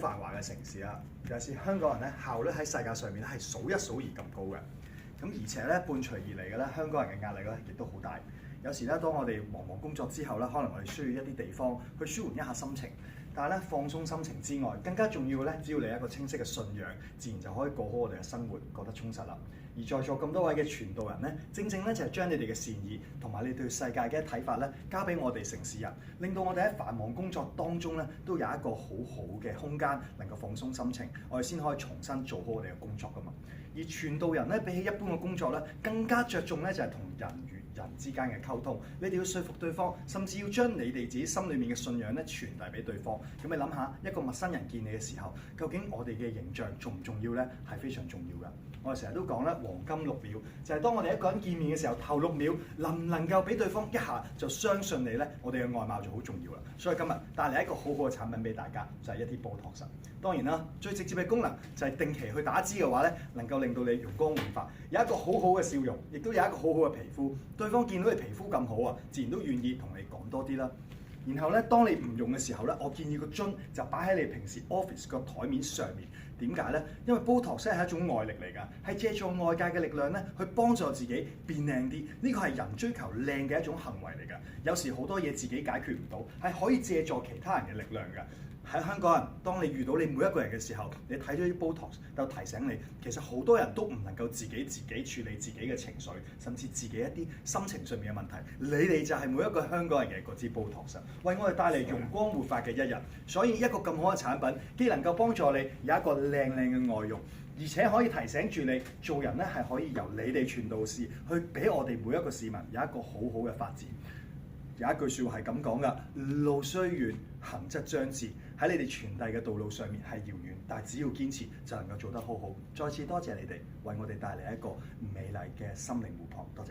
繁華嘅城市啦，尤其是香港人咧效率喺世界上面咧係數一數二咁高嘅。咁而且咧伴隨而嚟嘅咧，香港人嘅壓力咧亦都好大。有時咧，當我哋忙工作之後咧，可能我哋需要一啲地方去舒緩一下心情。但係咧，放鬆心情之外，更加重要嘅咧，只要你有一個清晰嘅信仰，自然就可以過好我哋嘅生活，過得充實啦。而在座咁多位嘅傳道人咧，正正咧就係將你哋嘅善意同埋你對世界嘅睇法咧，交俾我哋城市人，令到我哋喺繁忙工作當中咧，都有一個好好嘅空間，能夠放鬆心情，我哋先可以重新做好我哋嘅工作噶嘛。而傳道人咧，比起一般嘅工作咧，更加着重咧就係同人與人之間嘅溝通。你哋要說服對方，甚至要將你哋自己心裏面嘅信仰咧傳遞俾對方。咁你諗下，一個陌生人見你嘅時候，究竟我哋嘅形象重唔重要咧？係非常重要㗎。我哋成日都講咧，黃金6秒就係當我哋一個人見面嘅時候，頭6秒能唔能夠俾對方一下就相信你咧？我哋嘅外貌就好重要啦。所以今日帶嚟一個好好嘅產品俾大家，就係一啲Botox。當然啦，最直接嘅功能就係定期去打支嘅話咧，能夠令到你容光煥發，有一個好好嘅笑容，亦都有一個好好嘅皮膚。對方見到你皮膚咁好啊，自然都願意同你講多啲啦。然後咧，當你唔用嘅時候咧，我建議個樽就擺喺你平時 office 個台面上面。點解咧？因為 Botox 係一種外力嚟㗎，係借助外界嘅力量咧，去幫助自己變靚啲。呢個係人追求靚嘅一種行為嚟㗎。有時好多嘢自己解決唔到，係可以借助其他人嘅力量㗎。喺香港人，當你遇到你每一個人嘅時候，你睇咗啲 Botox 就提醒你，其實好多人都唔能夠自己處理自己嘅情緒，甚至自己一啲心情上面嘅問題。你哋就係每一個香港人嘅嗰支 Botox，為我哋帶嚟容光煥發嘅一日。所以一個咁好嘅產品，既能夠幫助你有一個靚嘅外容，而且可以提醒住你做人咧係可以由你哋傳道士去俾我哋每一個市民有一個好好嘅發展。有一句説話係咁講㗎：路雖遠，行則將至。喺你哋傳遞嘅道路上面係遙遠，但係只要堅持就能夠做得好好。再次多謝你哋為我哋帶嚟一個美麗嘅心靈湖泊，多謝。